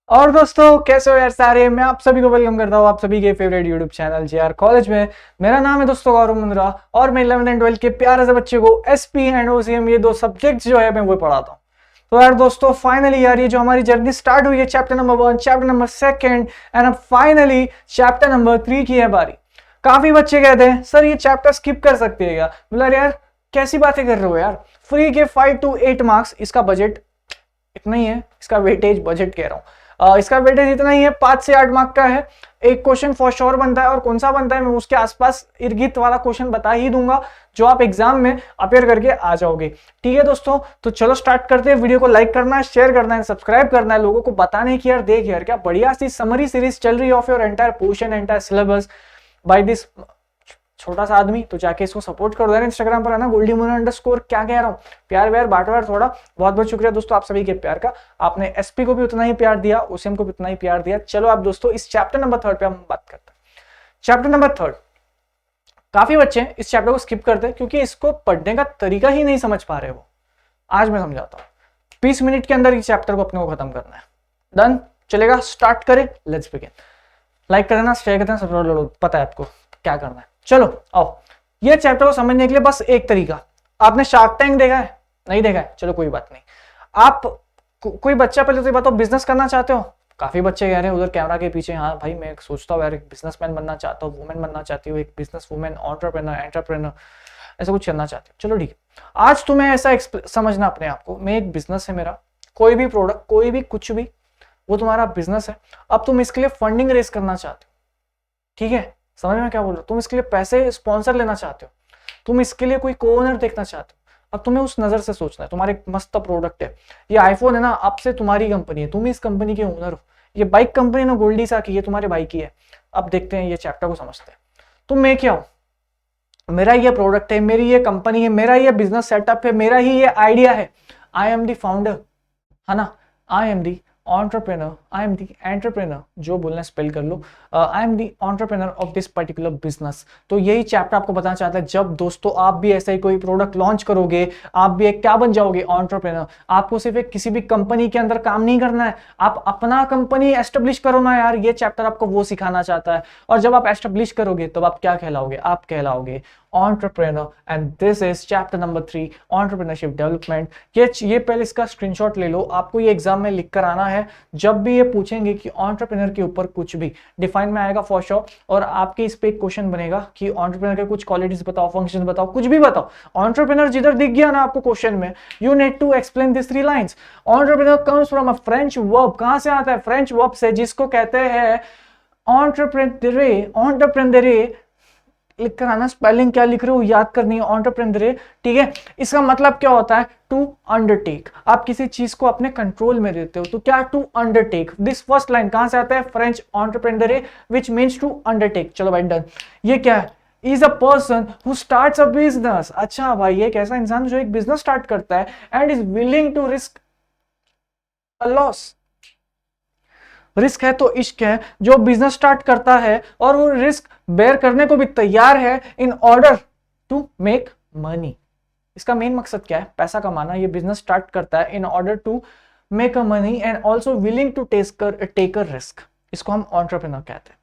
और दोस्तों कैसे हो यार सारे। मैं आप सभी को वेलकम करता हूँ आप सभी के favourite YouTube channel JR college में। मेरा नाम है दोस्तों गौरव मुंद्रा और मैं 11th एंड 12th के प्यारे से बच्चे को एसपी एंड ओसीएम ये दो सब्जेक्ट्स जो है मैं वो पढ़ाता हूँ। तो यार दोस्तों फाइनली यार ये जो हमारी जर्नी स्टार्ट हुई है chapter number 1, chapter number 2 and अब फाइनली चैप्टर नंबर 3 की है बारी। काफी बच्चे कहते हैं सर ये चैप्टर स्किप कर सकते हैं क्या। बोला यार कैसी बातें कर रहे हो यार, फ्री के 5 to 8 मार्क्स, इसका बजट इतना ही है, इसका वेटेज बजट कह रहा हूँ इसका वेटेज इतना ही है, 5 से 8 मार्क का है। एक क्वेश्चन फॉर श्योर बनता है और कौन सा बनता है मैं उसके आसपास इर्गित वाला क्वेश्चन बता ही दूंगा जो आप एग्जाम में अपेयर करके आ जाओगे। ठीक है दोस्तों, तो चलो स्टार्ट करते हैं। वीडियो को लाइक करना है, शेयर करना है, सब्सक्राइब करना है, लोगों को बताने की यार देख यार क्या बढ़िया सी समरी सीरीज चल रही है of your entire portion entire syllabus by this छोटा सा आदमी। तो जाके इसको सपोर्ट कर दो यार इंस्टाग्राम पर है ना, @goldymuna_। क्या कह रहा हूँ, प्यार व्यार बांटो यार थोड़ा। बहुत बहुत शुक्रिया दोस्तों आप सभी के प्यार का। आपने एसपी को भी उतना ही प्यार दिया, ओसीएम को भी उतना ही प्यार दिया। चलो आप दोस्तों इस चैप्टर नंबर 3 पे हम बात करते हैं। चैप्टर नंबर 3 काफी बच्चे इस चैप्टर को स्किप करते हैं क्योंकि इसको पढ़ने का तरीका ही नहीं समझ पा रहे वो। आज मैं समझाता हूँ, 20 मिनट के अंदर इस चैप्टर को अपने को खत्म करना है। डन, चलेगा, स्टार्ट करें, लेट्स बिगिन। लाइक कर देना, शेयर कर देना, सब पता है आपको क्या करना है। चलो आओ, ये चैप्टर को समझने के लिए बस एक तरीका। आपने शार्क टैंक देखा है? नहीं देखा है, चलो कोई बात नहीं। आप कोई बच्चा पहले तो बताओ बिजनेस करना चाहते हो? काफी बच्चे कह रहे हैं उधर कैमरा के पीछे, हाँ भाई मैं सोचता हूँ यार एक बिजनेसमैन बनना चाहता हूँ, वुमेन बनना चाहती हूँ, एक बिजनेस वुमेन, एंटरप्रेन्योर ऐसा कुछ करना चाहती हूँ। चलो ठीक है, आज तुम्हें ऐसा समझना अपने आप को, मैं एक बिजनेस है मेरा, कोई भी प्रोडक्ट, कोई भी कुछ भी, वो तुम्हारा बिजनेस है। अब तुम इसके लिए फंडिंग रेज करना चाहते हो, ठीक है, समझ में क्या बोल रहा हूं? तुम इसके लिए पैसे स्पॉन्सर लेना चाहते हो, तुम इसके लिए कोई को-ओनर देखना चाहते हो। अब तुम्हें उस नजर से सोचना है। तुम्हारे मस्त प्रोडक्ट है, ये आईफोन है ना, अब से तुम्हारी कंपनी है, तुम इस कंपनी के ओनर हो। ये बाइक कंपनी ना गोल्डी सा की, ये तुम्हारे बाइक की है। अब देखते हैं ये चैप्टर को समझते हैं। तो मैं क्या हूं, मेरा ये प्रोडक्ट है, मेरी ये कंपनी है, मेरा ये बिजनेस सेटअप है, मेरा ही ये आइडिया है। आई एम द फाउंडर, है ना, I am the entrepreneur, I am the entrepreneur, जो बोलना स्पेल कर लो, I am the entrepreneur of this particular business। तो यही चैप्टर आपको बताना चाहता है। जब दोस्तों आप भी ऐसा ही कोई प्रोडक्ट लॉन्च करोगे, आप भी एक क्या बन जाओगे, entrepreneur। आपको सिर्फ एक किसी भी कंपनी के अंदर काम नहीं करना है, आप अपना कंपनी एस्टेब्लिश करो ना यार। ये चैप्टर आपको वो सिखाना चाहता है। और जब आप एस्टेब्लिश करोगे तब आप क्या कहलाओगे, आप कहलाओगे entrepreneur। And this is chapter number 3, entrepreneurship development. ये पहले इसका स्क्रीनशॉट ले लो, आपको ये एग्जाम में लिख कर आना है। जब भी ये पूछेंगे कि entrepreneur के ऊपर कुछ भी डिफाइन में आएगा फॉर श्योर, और आपके इस पे एक क्वेश्चन बनेगा कि entrepreneur के कुछ क्वालिटीज बताओ, फंक्शन बताओ, कुछ भी बताओ। entrepreneur जिधर दिख गया ना आपको क्वेश्चन में, you need to explain this 3 lines. entrepreneur comes from a French verb. कहां से आता है? फ्रेंच वर्ब से, जिसको कहते हैं entrepreneur। लिख कर आना, स्पेलिंग क्या लिख रहे हो याद करनी है, एंटरप्रेन्योर। ठीक है, इसका मतलब क्या होता है? To undertake. आप किसी चीज को अपने कंट्रोल में देते हो, तो क्या? To undertake. This first line कहां से आता है? French entrepreneur, which means to undertake. चलो भाई डन। ये क्या है? Is a person who starts a business. अच्छा भाई, ये एक ऐसा इंसान जो एक बिजनेस स्टार्ट करता है and is willing to risk a loss. Risk है तो इश्क है, जो बिजनेस स्टार्ट करता है और वो रिस्क बेयर करने को भी तैयार है in order to make money. इसका मेन मकसद क्या है? पैसा कमाना। ये बिजनेस स्टार्ट करता है in order to make a money and also willing to take a risk. इसको हम एंटरप्रेन्योर कहते हैं।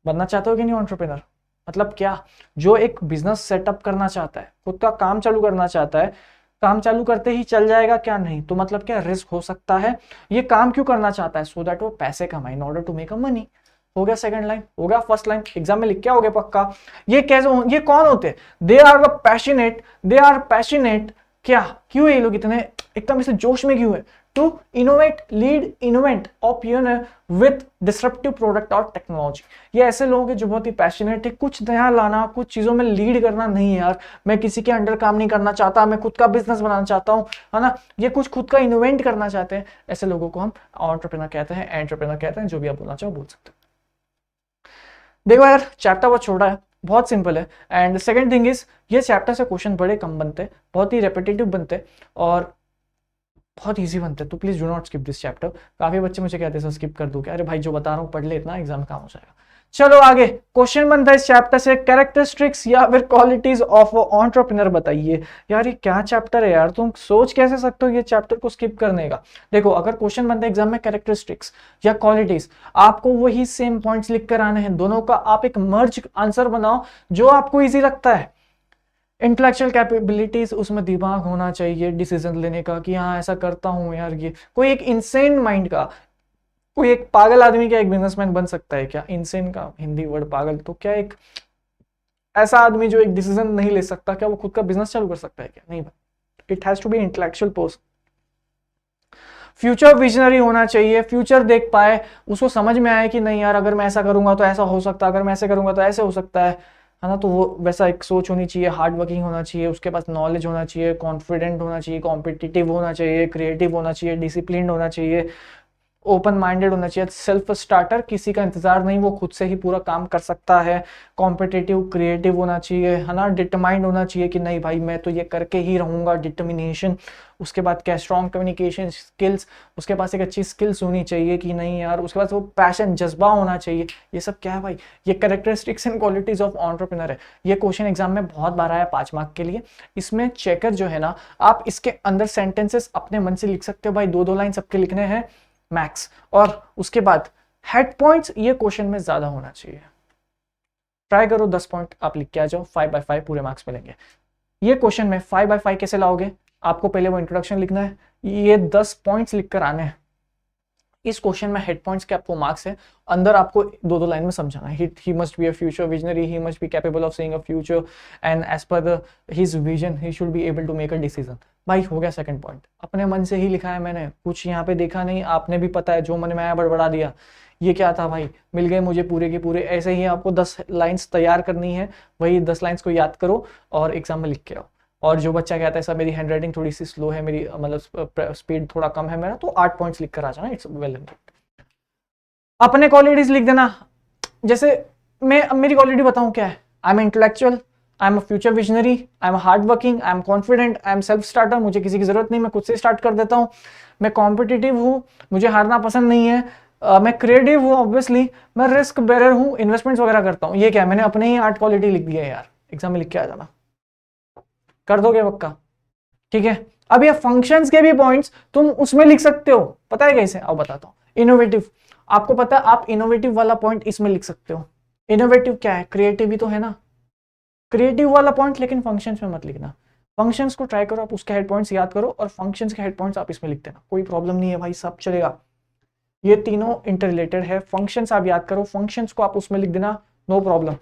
बनना चाहते हो कि नहीं एंटरप्रेन्योर? मतलब क्या? जो एक बिजनेस सेटअप करना चाहता है, खुद का काम चालू करना चाहता है, काम चालू करते ही चल जाएगा क्या? नहीं। तो मतलब क्या? रिस्क हो सकता है। ये काम क्यों करना चाहता है? सो दैट वो पैसे कमाए, in order to make a money. हो गया सेकंड लाइन, हो गया फर्स्ट लाइन, एग्जाम में लिख के आओगे पक्का। ये कैसे, ये कौन होते हैं? They are the passionate, they are passionate. क्या, क्यों ये लोग इतने एकदम इसे जोश में क्यों है? To innovate, lead, innovate of with disruptive product और टेक्नोलॉजी। ये ऐसे लोग हैं जो बहुत ही पैशनेट है, कुछ नया लाना, कुछ चीजों में लीड करना नहीं है यार। मैं किसी के अंडर काम नहीं करना चाहता, मैं खुद का बिजनेस बनाना चाहता हूँ, है ना। ये कुछ खुद का इनोवेट करना चाहते हैं, ऐसे लोगों को हम एंटरप्रेन्योर कहते हैं, एंटरप्रेन्योर कहते हैं। जो भी आप बोलना चाहो बोल सकते हो। देखो यार चैप्टर बहुत छोटा है, बहुत सिंपल है। एंड सेकंड थिंग इज, ये चैप्टर से क्वेश्चन बड़े कम बनते, बहुत ही रेपिटेटिव बनते और बहुत इजी बनते हैं। तो please do not skip this chapter. काफी बच्चे मुझे कहते हैं सर स्किप कर दो क्या? अरे भाई जो बता रहा हूँ पढ़ ले, इतना एग्जाम काम हो जाएगा। चलो आगे क्वेश्चन बनता है इस चैप्टर से, कैरेक्टरिस्टिक्स या फिर क्वालिटीज ऑफ एंटरप्रेन्योर बताइए। यार ये क्या चैप्टर है यार, तुम सोच कैसे सकते हो ये चैप्टर को स्किप करने का। देखो अगर क्वेश्चन बनता है एग्जाम में कैरेक्टरिस्टिक्स या क्वालिटीज, आपको वही सेम पॉइंट्स लिख कर आने हैं, दोनों का आप एक मर्ज आंसर बनाओ जो आपको इजी लगता है। इंटेलेक्चुअल कैपेबिलिटीज, उसमें दिमाग होना चाहिए डिसीजन लेने का कि हाँ ऐसा करता हूं यार, ये कोई एक इंसेन माइंड का, कोई एक पागल आदमी क्या एक बिजनेसमैन बन सकता है क्या? इनसेन का हिंदी वर्ड पागल, तो क्या एक ऐसा आदमी जो एक डिसीजन नहीं ले सकता, क्या वो खुद का बिजनेस चालू कर सकता है क्या? नहीं भाई, it has to be intellectual person. Future visionary होना चाहिए, फ्यूचर देख पाए, उसको समझ में आए कि नहीं यार अगर मैं ऐसा करूंगा तो ऐसा हो सकता है, अगर मैं ऐसे करूंगा तो ऐसे हो सकता है ना। तो वो वैसा एक सोच होनी चाहिए, हार्ड वर्किंग होना चाहिए, उसके पास नॉलेज होना चाहिए, कॉन्फिडेंट होना चाहिए, कॉम्पिटिटिव होना चाहिए, क्रिएटिव होना चाहिए, डिसिप्लिन होना चाहिए, ओपन माइंडेड होना चाहिए, सेल्फ स्टार्टर, किसी का इंतजार नहीं, वो खुद से ही पूरा काम कर सकता है, कॉम्पिटिटिव क्रिएटिव होना चाहिए, है ना, डिटरमाइंड होना चाहिए कि नहीं भाई मैं तो ये करके ही रहूंगा, डिटर्मिनेशन। उसके बाद क्या, स्ट्रॉन्ग कम्युनिकेशन स्किल्स, उसके पास एक अच्छी स्किल्स होनी चाहिए कि नहीं यार, उसके पास वो पैशन जज्बा होना चाहिए। ये सब क्या है भाई, ये characteristics and qualities of entrepreneur है। ये क्वेश्चन एग्जाम में बहुत बार आया 5 मार्क के लिए। इसमें चेकर जो है ना, आप इसके अंदर सेंटेंसेस अपने मन से लिख सकते हो भाई, 2-2 लाइन सबके लिखने हैं मैक्स, और उसके बाद हेड पॉइंट्स ये क्वेश्चन में ज्यादा होना चाहिए। ट्राई करो 10 पॉइंट आप लिख के आ जाओ, 5/5 पूरे मार्क्स मिलेंगे। ये क्वेश्चन में 5/5 कैसे लाओगे, आपको पहले वो इंट्रोडक्शन लिखना है, ये 10 पॉइंट्स लिखकर आने हैं। इस क्वेश्चन में हेड पॉइंट्स के आपको मार्क्स है, अंदर आपको 2-2 लाइन में समझाना है। He must be a future visionary, he must be capable of seeing a future and as per his vision he should be able to make a decision. भाई हो गया सेकंड पॉइंट, अपने मन से ही लिखा है मैंने, कुछ यहाँ पे देखा नहीं, आपने भी पता है जो मन में आया बड़बड़ा दिया। ये क्या था भाई, मिल गए मुझे पूरे के पूरे। ऐसे ही आपको 10 लाइन्स तैयार करनी है, वही 10 लाइन्स को याद करो और एग्जाम में लिख के आओ। और जो बच्चा कहता है सर मेरी हैंड राइटिंग थोड़ी सी स्लो है, मेरी मतलब स्पीड थोड़ा कम है मेरा, तो 8 पॉइंट्स लिख कर आ जाना, इट्स वेल एंड गुड। अपने क्वालिटीज लिख देना, जैसे मैं अब मेरी क्वालिटी बताऊं क्या है, I am intellectual, I am a future visionary, I am hard working, I am confident, I am self starter, मुझे किसी की जरूरत नहीं, मैं खुद से स्टार्ट कर देता हूं, मैं कॉम्पिटिटिव हूं, मुझे हारना पसंद नहीं है, मैं क्रिएटिव हूं ऑब्वियसली, मैं रिस्क बेरर हूं, इन्वेस्टमेंट्स वगैरह करता हूं। ये क्या है, मैंने अपने ही 8 क्वालिटी लिख दी है यार, एग्जाम में लिख के आ जाना, कर दोगे पक्का? ठीक है। अब ये फंक्शंस के भी पॉइंट्स तुम उसमें लिख सकते हो, पता है कैसे, अब बताता हूं। इनोवेटिव, आपको पता है आप इनोवेटिव वाला पॉइंट इसमें लिख सकते हो। इनोवेटिव क्या है, क्रिएटिव ही तो है ना, क्रिएटिव वाला पॉइंट, लेकिन फंक्शंस में मत लिखना। फंक्शंस को ट्राई करो, आप उसके हेड पॉइंट्स याद करो और फंक्शंस के हेड पॉइंट्स आप इसमें लिख देना, कोई प्रॉब्लम नहीं है भाई, सब चलेगा। ये तीनों इंटर रिलेटेड है, फंक्शंस आप याद करो, फंक्शंस को आप उसमें लिख देना, नो प्रॉब्लम।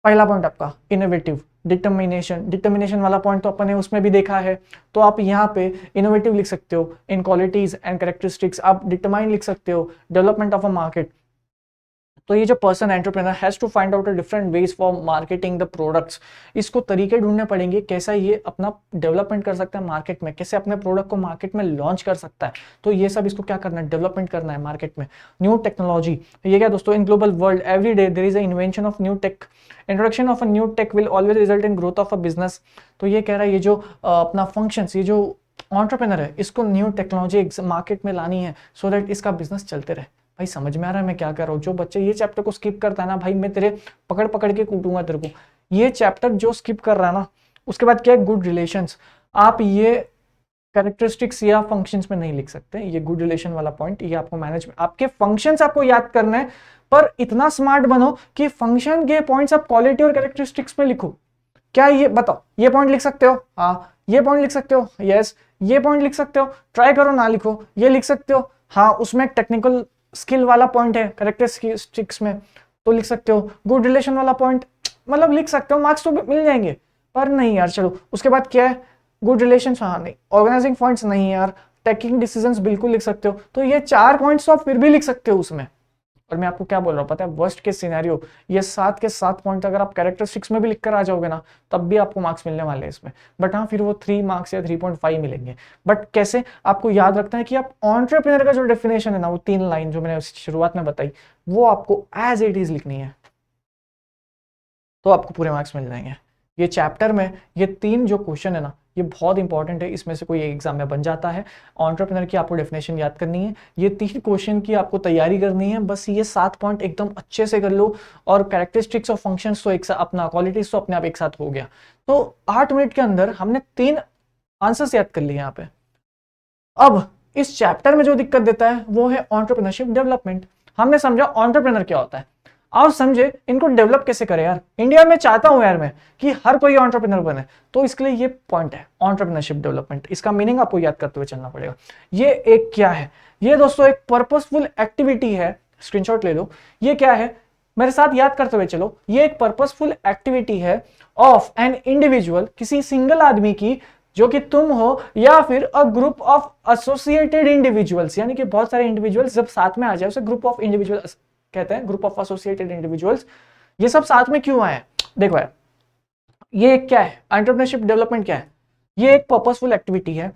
पहला पॉइंट आपका इनोवेटिव, डिटर्मिनेशन, डिटर्मिनेशन वाला पॉइंट तो अपन ने उसमें भी देखा है, तो आप यहाँ पे इनोवेटिव लिख सकते हो, इन क्वालिटीज एंड कैरेक्टरिस्टिक्स, आप डिटरमाइन लिख सकते हो, डेवलपमेंट ऑफ अ मार्केट। तो ये जो person entrepreneur has to find out a different ways for marketing the products, इसको तरीके ढूंढने पड़ेंगे कैसा ये अपना डेवलपमेंट कर सकता है मार्केट में, कैसे अपने प्रोडक्ट को मार्केट में लॉन्च कर सकता है। तो ये सब इसको क्या करना है, डेवलपमेंट करना है मार्केट में। न्यू टेक्नोलॉजी, ये क्या दोस्तों, in global world every day there is a invention of new tech, introduction of a new tech will always result in growth of a business. तो ये कह रहा है ये जो अपना फंक्शंस, ये जो एंटरप्रेन्योर है, इसको न्यू टेक्नोलॉजी मार्केट में लानी है सो दैट इसका बिजनेस चलते रहे। भाई समझ में आ रहा है मैं क्या कर रहा हूँ? जो बच्चे ये चैप्टर को स्किप करता है ना भाई, मैं तेरे पकड़ पकड़ के कूटूंगा तेरे को। ये चैप्टर जो स्किप कर रहा है ना, उसके बाद क्या है, गुड रिलेशंस, आप ये कैरेक्टरिस्टिक्स या फंक्शंस में नहीं लिख सकते। ये गुड रिलेशन वाला पॉइंट, ये आपको मैनेज, आपके फंक्शंस आपको याद करना है, पर इतना स्मार्ट बनो कि फंक्शन के पॉइंट्स आप क्वालिटी और कैरेक्टरिस्टिक्स में लिखो। क्या ये बताओ, ये पॉइंट लिख सकते हो? हाँ। ये पॉइंट लिख सकते हो? यस। ये पॉइंट लिख सकते हो? ट्राई करो ना लिखो। ये लिख सकते हो? हाँ। उसमें टेक्निकल स्किल वाला पॉइंट है कैरेक्टरिस्टिक्स में, तो लिख सकते हो। गुड रिलेशन वाला पॉइंट मतलब लिख सकते हो, मार्क्स तो मिल जाएंगे, पर नहीं यार चलो। उसके बाद क्या है, गुड रिलेशन, हाँ नहीं। ऑर्गेनाइजिंग पॉइंट्स नहीं यार। टेकिंग डिसीजंस बिल्कुल लिख सकते हो। तो ये 4 पॉइंट्स तो आप फिर भी लिख सकते हो उसमें। और मैं आपको क्या बोल रहा हूँ पता है, वर्स्ट केस सिनेरियो, ये 7 के 7 पॉइंट अगर आप कैरेक्टरिस्टिक्स में भी लिख कर आ जाओगे ना, तब भी आपको मार्क्स मिलने वाले हैं इसमें। बट हाँ, फिर वो 3 मार्क्स या 3.5 मिलेंगे। बट कैसे, आपको याद रखना है कि आप एंटरप्रेन्योर का जो डेफिनेशन है ना, वो 3 लाइन जो मैंने शुरुआत में बताई, वो आपको एज इट इज लिखनी है, तो आपको पूरे मार्क्स मिल जाएंगे। ये चैप्टर में ये 3 जो क्वेश्चन है ना, ये बहुत इंपॉर्टेंट है, इसमें से कोई एग्जाम में बन जाता है। एंटरप्रेन्योर की आपको डेफिनेशन याद करनी है, ये 3 क्वेश्चन की आपको तैयारी करनी है, बस ये 7 पॉइंट एकदम अच्छे से कर लो, और कैरेक्टरिस्टिक्स ऑफ फंक्शंस तो एक साथ, अपना क्वालिटीज तो अपने आप एक साथ हो गया। तो 8 मिनट के अंदर हमने 3 आंसर्स याद कर लिए यहाँ पे। अब इस चैप्टर में जो दिक्कत देता है वो है एंटरप्रेन्योरशिप डेवलपमेंट। हमने समझा एंटरप्रेन्योर क्या होता है, आप समझे इनको डेवलप कैसे करें यार। इंडिया में चाहता हूं यार मैं कि हर कोई एंटरप्रेन्योर बने, तो इसके लिए ये पॉइंट है एंटरप्रेन्योरशिप डेवलपमेंट। इसका मीनिंग आपको याद करते हुए चलना पड़ेगा। ये एक क्या है, ये दोस्तों एक पर्पसफुल एक्टिविटी है, स्क्रीनशॉट ले लो। ये क्या है, मेरे साथ याद करते हुए चलो। ये एक पर्पसफुल एक्टिविटी है ऑफ एन इंडिविजुअल, किसी सिंगल आदमी की, जो कि तुम हो, या फिर a group of associated individuals, यानी कि बहुत सारे इंडिविजुअल्स जब साथ में आ जाए उसे ग्रुप ऑफ इंडिविजुअल्स कहते हैं, ग्रुप ऑफ एसोसिएटेड इंडिविजुअल्स। ये सब साथ में क्यों आए, देखो यार, ये क्या है एंटरप्रेन्योरशिप डेवलपमेंट, क्या है, ये एक पर्पसफुल एक्टिविटी है।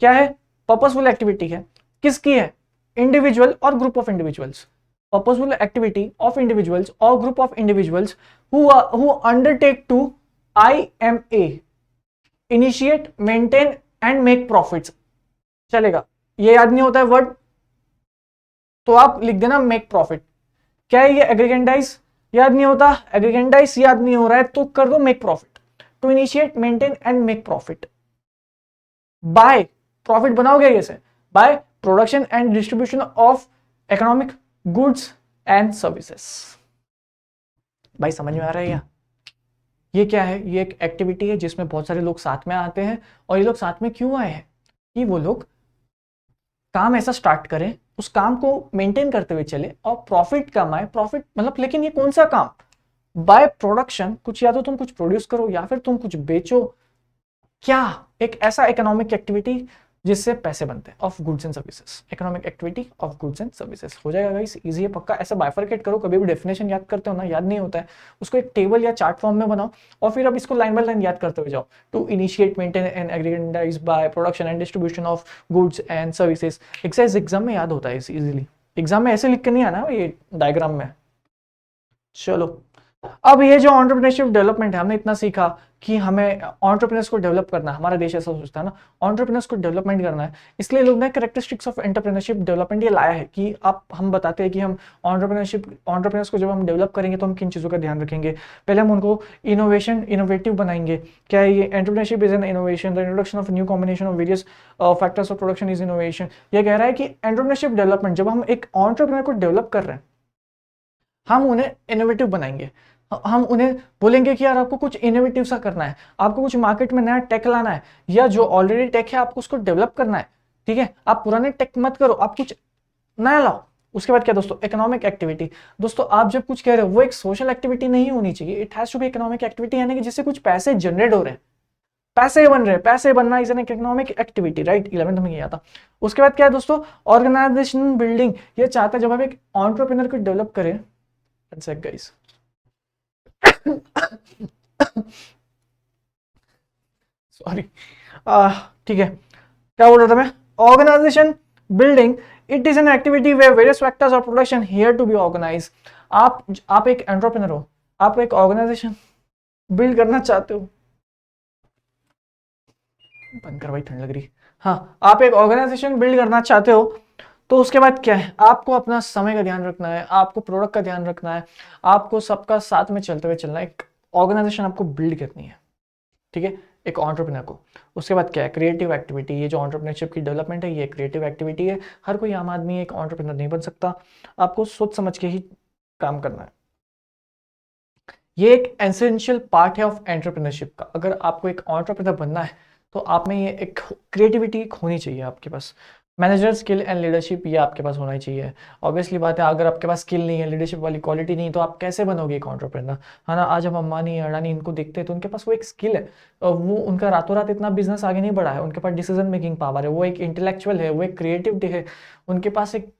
क्या है, पर्पसफुल एक्टिविटी है, किसकी है, इंडिविजुअल और group of individuals. Purposeful activity of individuals और group of individuals who undertake to IMA, initiate, maintain and make profits. चलेगा, ये याद नहीं होता है वर्ड तो आप लिख देना मेक प्रॉफिट। क्या है ये, एग्रीगेंडाइज, याद नहीं होता, एग्रीगेंडाइज याद नहीं हो रहा है तो कर दो make profit. To initiate, maintain and make profit by, profit बनाओगे ये से, by production and distribution of economic goods and services. भाई समझ में आ रहा है या? ये क्या है, ये एक एक्टिविटी है जिसमें बहुत सारे लोग साथ में आते हैं। और ये लोग साथ में क्यों आए हैं, कि वो लोग काम ऐसा स्टार्ट करें, उस काम को मेंटेन करते हुए चले और प्रॉफिट कमाए। प्रॉफिट मतलब, लेकिन ये कौन सा काम, बाय प्रोडक्शन, कुछ या तो तुम कुछ प्रोड्यूस करो या फिर तुम कुछ बेचो। क्या, एक ऐसा इकोनॉमिक एक्टिविटी जिससे पैसे बनते हैं, of goods and services, economic activity of goods and services. हो जाएगा गाइस, इजी है पक्का। ऐसा बाइफरकेट करो, कभी भी डेफिनेशन याद करते हो ना, याद नहीं होता है, उसको एक टेबल या चार्ट फॉर्म में बनाओ और फिर अब इसको लाइन बाय लाइन याद करते हुए जाओ। To initiate, maintain and aggrandize by production and distribution of goods and services. Exercise exam में याद होता है इजीली, एग्जाम में ऐसे लिख के नहीं आना ये डायग्राम में। चलो, अब ये जो एंटरप्रेन्योरशिप डेवलपमेंट है, हमने इतना सीखा कि हमें एंटरप्रेन्योर्स को डेवलप करना है। हमारा देश ऐसा सोचता है ना, एंटरप्रेन्योर्स को डेवलपमेंट करना है, इसलिए लोग ने कैरेक्टरिस्टिक्स ऑफ एंटरप्रेन्योरशिप डेवलपमेंट ये लाया है कि हम बताते हैं कि हम एंटरप्रेन्योर्स को जब हम डेवलप करेंगे तो हम किन चीज़ों का ध्यान रखेंगे। पहले हम उनको इनोवेटिव बनाएंगे। क्या है ये, entrepreneurship is an innovation, the introduction of new combination of various factors of production is innovation. ये कह रहा है कि एंटरप्रेन्योरशिप डेवलपमेंट, जब हम एक एंटरप्रेन्योर को डेवलप कर रहे हैं, हम उन्हें इनोवेटिव बनाएंगे। हम उन्हें बोलेंगे कि यार आपको कुछ इनोवेटिव सा करना है, आपको कुछ मार्केट में नया टेक लाना है, या जो ऑलरेडी टेक है आपको उसको डेवलप करना है। ठीक है, आप पुराने टेक मत करो, आप कुछ नया लाओ। उसके बाद क्या दोस्तों, इकोनॉमिक एक्टिविटी। दोस्तों आप जब कुछ कह रहे हो वो एक सोशल एक्टिविटी नहीं होनी चाहिए, it has to be economic activity, यानी कि जिससे कुछ पैसे जनरेट हो रहे हैं, पैसे बन रहे हैं, पैसे बनना is an economic activity, right. 11th में किया था। उसके बाद क्या है दोस्तों, ऑर्गेनाइजेशन बिल्डिंग। ये चाहता है जब हम एक एंटरप्रेन्योर को डेवलप करें, गाइस सॉरी, ठीक है, क्या बोल रहा था मैं, organisation building, it is an activity where various factors of production here to be organise. आप एक एंटरप्रेन्योर हो, आप एक ऑर्गेनाइजेशन बिल्ड करना चाहते हो, बंद कर भाई ठंड लग रही। हाँ, आप एक ऑर्गेनाइजेशन बिल्ड करना चाहते हो, तो उसके बाद क्या है, आपको अपना समय का ध्यान रखना है, आपको प्रोडक्ट का ध्यान रखना है, आपको सबका साथ में चलते हुए चलना है। एक ऑर्गेनाइजेशन आपको बिल्ड करनी है, ठीक है, एक एंटरप्रेन्योर को। उसके बाद क्या है, क्रिएटिव एक्टिविटी। ये जो एंटरप्रेन्योरशिप की डेवलपमेंट है ये क्रिएटिव एक्टिविटी है। हर कोई आम आदमी एक एंटरप्रेन्योर नहीं बन सकता, आपको सोच समझ के ही काम करना है। ये एक एसेंशियल पार्ट है ऑफ एंटरप्रेन्योरशिप का। अगर आपको एक एंटरप्रेन्योर बनना है तो आप में ये एक क्रिएटिविटी होनी चाहिए आपके पास। मैनेजर स्किल एंड लीडरशिप ये आपके पास होना ही चाहिए। ऑब्वियसली बात है, अगर आपके पास स्किल नहीं है, लीडरशिप वाली क्वालिटी नहीं, तो आप कैसे बनोगे एक एंटरप्रेन्योर, है ना। आज हम अंबानी अडानी इनको देखते हैं तो उनके पास वो एक स्किल है, वो उनका रातों रात इतना बिजनेस आगे नहीं बढ़ा है, उनके पास डिसीजन मेकिंग पावर है, वो एक इंटेलेक्चुअल है, वो एक क्रिएटिविटी है, उनके पास एक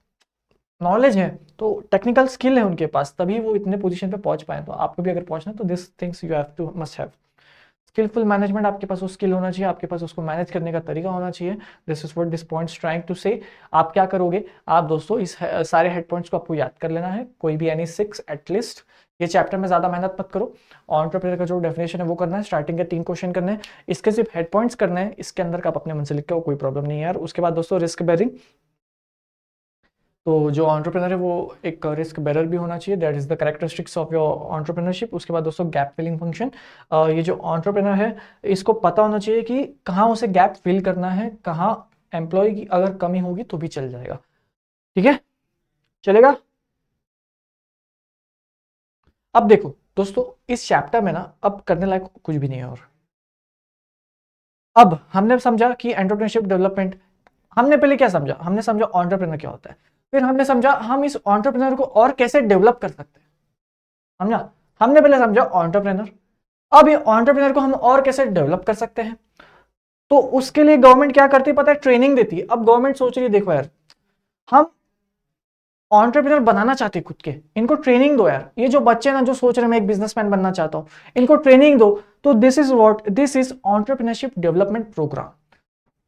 नॉलेज है, तो टेक्निकल स्किल है उनके पास, तभी वो इतने पोजीशन पे पहुंच पाए। तो आपको भी अगर पहुंचना है तो this things you have to must have. Skilful management, आपके पास वो स्किल होना चाहिए, आपके पास उसको मैनेज करने का तरीका होना चाहिए। This is what this points trying to say. आप क्या करोगे, आप दोस्तों इस सारे हेड पॉइंट्स को आपको याद कर लेना है, कोई भी एनी 6 एटलीस्ट। ये चैप्टर में ज्यादा मेहनत मत करो, एंटरप्रेन्योर का जो डेफिनेशन है वो करना है, स्टार्टिंग के 3 क्वेश्चन करने हैं, इसके सिर्फ हेड पॉइंट्स करने हैं, इसके अंदर का आप अपने मन से लिख के, कोई प्रॉब्लम नहीं है यार। उसके बाद दोस्तों रिस्क बेरिंग, तो जो एंटरप्रेन्योर है वो एक रिस्क बेरर भी होना चाहिए, that is the characteristics of your entrepreneurship. उसके बाद दोस्तों गैप फिलिंग फंक्शन, ये जो एंटरप्रेन्योर है इसको पता होना चाहिए कि कहाँ उसे गैप फिल करना है, कहाँ एम्प्लॉय की अगर कमी होगी तो भी चल जाएगा, ठीक है, चलेगा। अब देखो दोस्तों इस चैप्टर में ना अब करने लायक कुछ भी नहीं है, और अब हमने समझा कि एंटरप्रेन्योरशिप डेवलपमेंट, हमने पहले क्या समझा, हमने समझा एंटरप्रेन्योर क्या होता है, फिर हमने समझा हम इस एंटरप्रेन्योर को और कैसे डेवलप कर सकते हैं, समझा। हमने पहले समझा एंटरप्रेन्योर, अब ये एंटरप्रेन्योर को हम और कैसे डेवलप कर सकते हैं, तो उसके लिए गवर्नमेंट क्या करती है पता है, ट्रेनिंग देती है। अब गवर्नमेंट सोच रही है देखो यार, हम एंटरप्रेन्योर बनाना चाहते हैं खुद के, इनको ट्रेनिंग दो यार, ये जो बच्चे ना जो सोच रहे हैं मैं एक बिजनेसमैन बनना चाहता हूं, इनको ट्रेनिंग दो। तो this is what, this is entrepreneurship development programme.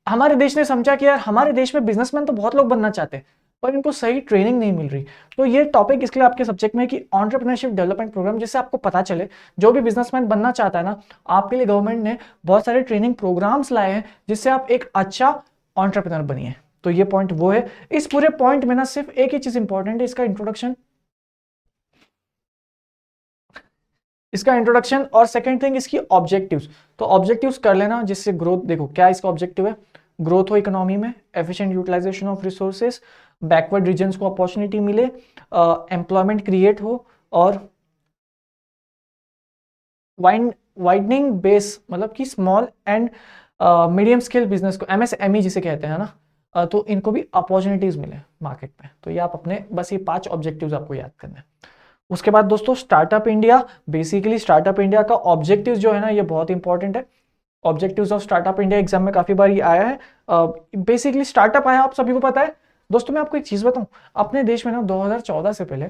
हमारे देश ने समझा कि यार हमारे देश में बिजनेसमैन तो बहुत लोग बनना चाहते हैं, पर इनको सही ट्रेनिंग नहीं मिल रही। तो ये टॉपिक इसके लिए आपके सब्जेक्ट में है कि एंटरप्रेन्योरशिप डेवलपमेंट प्रोग्राम, जिससे आपको पता चले जो भी बिजनेसमैन बनना चाहता है ना, आपके लिए गवर्नमेंट ने बहुत सारे ट्रेनिंग प्रोग्राम्स लाए हैं जिससे आप एक अच्छा एंटरप्रेन्योर बनिए। तो ये पॉइंट वो है। इस पूरे पॉइंट में ना सिर्फ एक ही चीज इंपॉर्टेंट है, इसका इंट्रोडक्शन, इसका इंट्रोडक्शन, और सेकंड थिंग इसकी ऑब्जेक्टिव्स। तो ऑब्जेक्टिव्स कर लेना जिससे ग्रोथ, देखो क्या इसका ऑब्जेक्टिव है, ग्रोथ हो इकोनॉमी में, efficient utilisation of resources, backward regions को अपॉर्चुनिटी मिले, एम्प्लॉयमेंट क्रिएट हो, और वाइडनिंग बेस, मतलब कि small and medium scale business को, एमएसएमई जिसे कहते हैं ना, तो इनको भी अपॉर्चुनिटीज मिले मार्केट में। तो ये आप अपने बस ये 5 ऑब्जेक्टिव्स आपको याद करने हैं। उसके बाद दोस्तों startup India, basically startup India का ऑब्जेक्टिव जो है ना ये बहुत इंपॉर्टेंट है। Objectives of startup India exam में काफी बार ये आया है। बेसिकली स्टार्टअप आया, आप सभी को पता है। दोस्तों मैं आपको एक चीज बताऊं, अपने देश में ना 2014 से पहले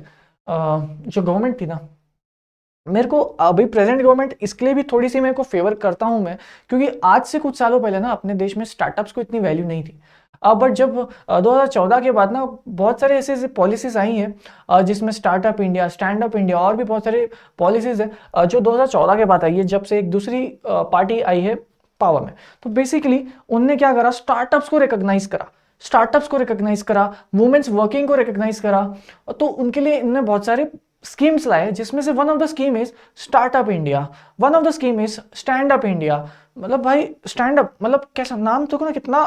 जो गवर्नमेंट थी ना, मेरे को अभी प्रेजेंट गवर्नमेंट इसके लिए भी थोड़ी सी मेरे को फेवर करता हूं मैं, क्योंकि आज से कुछ सालों पहले ना अपने देश में स्टार्टअप्स को इतनी वैल्यू नहीं थी। बट जब 2014 के बाद ना बहुत सारे ऐसे ऐसे पॉलिसीज आई हैं, जिसमें startup India, stand up India और भी बहुत सारे पॉलिसीज है, जो 2014 के बाद आई है, जब से एक दूसरी पार्टी आई है पावर में। तो बेसिकली उनने क्या करा, स्टार्टअप्स को रिकॉग्नाइज करा, स्टार्टअप्स को रिकॉग्नाइज करा, वुमेन्स वर्किंग को रिकॉग्नाइज करा। तो उनके लिए इन्होंने बहुत सारे स्कीम्स लाए, जिसमें से one of the scheme is startup India, one of the scheme is stand up India. मतलब भाई स्टैंड अप मतलब कैसा नाम, तो ना कितना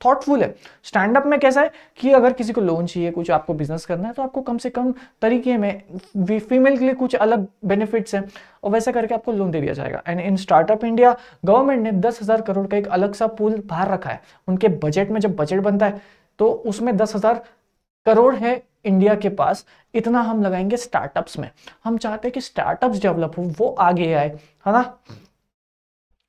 थॉटफुल है। स्टैंड अप में कैसा है कि अगर किसी को लोन चाहिए, कुछ आपको बिजनेस करना है, तो आपको कम से कम तरीके में, फीमेल के लिए कुछ अलग बेनिफिट्स हैं, और वैसे करके आपको लोन दे दिया जाएगा। And in startup India government ने 10,000 करोड़ का एक अलग सा पूल बाहर रखा है उनके बजट में। जब बजट बनता है तो उसमें 10,000 करोड़ है इंडिया के पास, इतना हम लगाएंगे स्टार्टअप्स में। हम चाहते हैं कि स्टार्टअप्स डेवलप हो, वो आगे आए, है ना।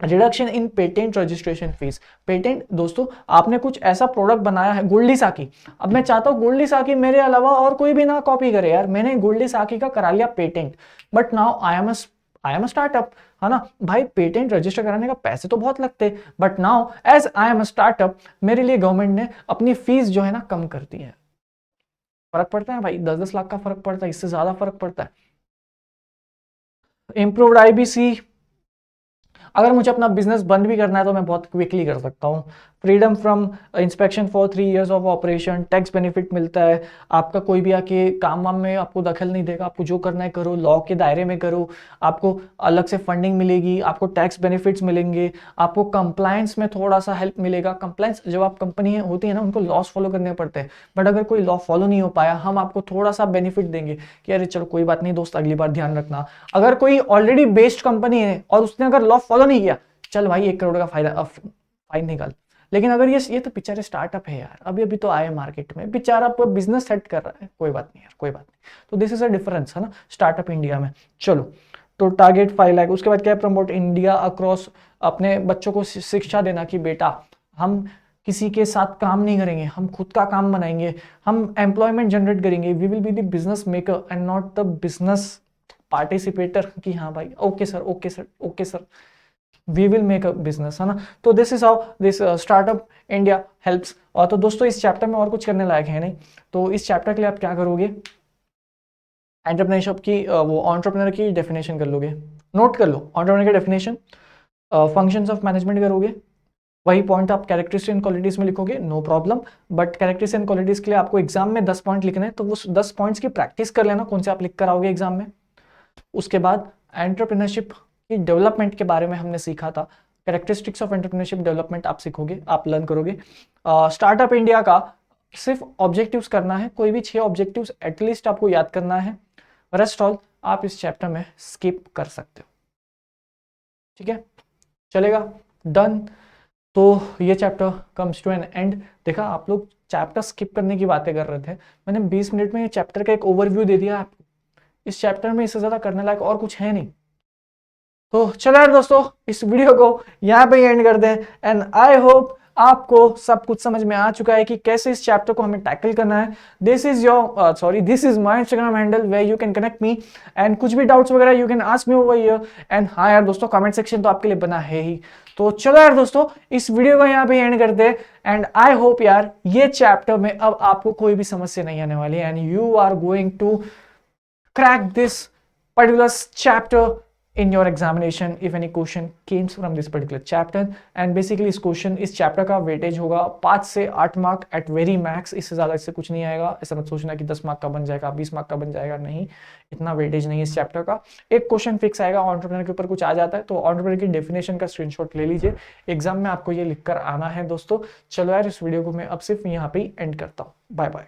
Reduction in patent registration fees. Patent दोस्तों, आपने कुछ ऐसा प्रोडक्ट बनाया है, गोल्डी साकी, अब मैं चाहता हूं गोल्डी साकी मेरे अलावा और कोई भी ना कॉपी करे यार। मैंने गोल्डी साकी का करा लिया patent, but now I am a startup, है ना भाई। पेटेंट रजिस्टर कराने का पैसे तो बहुत लगते, but now as I am a startup, मेरे लिए गवर्नमेंट ने अपनी फीस जो है ना कम कर दी है। फर्क पड़ता है भाई, 10-10 लाख का फर्क पड़ता है, इससे ज्यादा फर्क पड़ता है। इंप्रूव्ड आईबीसी, अगर मुझे अपना बिजनेस बंद भी करना है तो मैं बहुत क्विकली कर सकता हूँ। Freedom from inspection for 3 years of operation, tax benefit मिलता है, आपका कोई भी आके काम वाम में आपको दखल नहीं देगा, आपको जो करना है करो, लॉ के दायरे में करो, आपको अलग से फंडिंग मिलेगी, आपको टैक्स बेनिफिट्स मिलेंगे, आपको कंप्लायंस में थोड़ा सा हेल्प मिलेगा। कंप्लायंस, जब आप कंपनी होती है ना, उनको लॉस फॉलो करने पड़ते हैं, बट अगर कोई लॉ फॉलो नहीं हो पाया, हम आपको थोड़ा सा बेनिफिट देंगे कि अरे चलो कोई बात नहीं दोस्त, अगली बार ध्यान रखना। अगर कोई ऑलरेडी बेस्ड कंपनी है और उसने अगर लॉ फॉलो नहीं किया, चल भाई 1 करोड़ का फाइन निकाल। लेकिन अगर ये तो बेचारे स्टार्टअप है यार, अभी अभी तो आए मार्केट में, बेचारा बिजनेस सेट कर रहा है, कोई बात नहीं यार, कोई बात नहीं। तो दिस इज अ डिफरेंस, है ना, स्टार्टअप इंडिया में। चलो, तो टारगेट 5 लाख। उसके बाद क्या है, प्रमोट इंडिया अक्रॉस, अपने बच्चों को शिक्षा देना कि बेटा हम किसी के साथ काम नहीं करेंगे, हम खुद का काम बनाएंगे, हम एम्प्लॉयमेंट जनरेट करेंगे, we will be the business maker and not the business participator. कि हाँ भाई, okay sir, okay sir, okay sir, we will make a business, है ना। तो this is how this startup India helps. और तो दोस्तों इस चैप्टर में और कुछ करने लायक है नहीं, तो इस चैप्टर के लिए आप क्या करोगे, एंटरप्रेन्योरशिप की वो एंटरप्रेन्योर की डेफिनेशन कर लोगे, नोट कर लो एंटरप्रेन्योर की डेफिनेशन, फंक्शंस ऑफ मैनेजमेंट करोगे, वही पॉइंट आप कैरेक्टरिस्टिक्स एंड क्वालिटीज में लिखोगे, no problem. But characteristics and qualities के लिए आपको एग्जाम में 10 पॉइंट लिखने हैं, तो वो 10 पॉइंट्स की प्रैक्टिस कर लेना, कौन से आप लिख कर आओगे एग्जाम में। उसके बाद एंटरप्रेन्योरशिप की डेवलपमेंट के बारे में हमने सीखा था, कैरेक्टरिस्टिक्स ऑफ एंटरप्रेन्योरशिप डेवलपमेंट आप सीखोगे, आप लर्न करोगे। स्टार्टअप इंडिया का सिर्फ ऑब्जेक्टिव्स करना है, कोई भी 6 ऑब्जेक्टिव्स एटलीस्ट आपको याद करना है, रेस्ट ऑल आप इस चैप्टर में स्किप कर सकते हो, ठीक है, चलेगा, डन। तो ये chapter comes to an end. देखा, आप लोग चैप्टर स्किप करने की बातें कर रहे थे, मैंने 20 मिनट में ये चैप्टर का एक ओवरव्यू दे दिया आपको। इस चैप्टर में इससे ज्यादा करने लायक और कुछ है नहीं। तो चलो यार दोस्तों, इस वीडियो को यहाँ पे एंड कर दें, एंड आई होप आपको सब कुछ समझ में आ चुका है कि कैसे इस चैप्टर को हमें टैकल करना है। This is my Instagram handle where you can connect me, and कुछ भी डाउट्स वगैरह you can ask me over here. And हाँ यार दोस्तों, कमेंट सेक्शन तो आपके लिए बना है ही। तो चलो यार दोस्तों, इस वीडियो को यहाँ पे एंड करते हैं, एंड आई होप यार ये चैप्टर में अब आपको कोई भी समस्या नहीं आने वाली, and you are going to crack this particular chapter in your examination if any question came from this particular chapter। and basically इस चैप्टर का वेटेज होगा 5 से 8 मार्क एट वेरी मैक्स, इससे ज्यादा इससे कुछ नहीं आएगा। ऐसा मत सोचना कि 10 मार्क का बन जाएगा, 20 मार्क का बन जाएगा, नहीं, इतना वेटेज नहीं है इस चैप्टर का। एक क्वेश्चन फिक्स आएगा, एंटरप्रेन्योर के ऊपर कुछ आ जाता है तो एंटरप्रेन्योर की डेफिनेशन का स्क्रीनशॉट ले लीजिए, एग्जाम में आपको ये लिखकर आना है दोस्तों। चलो यार, इस वीडियो को मैं अब सिर्फ यहाँ पे एंड करता हूँ, बाय बाय।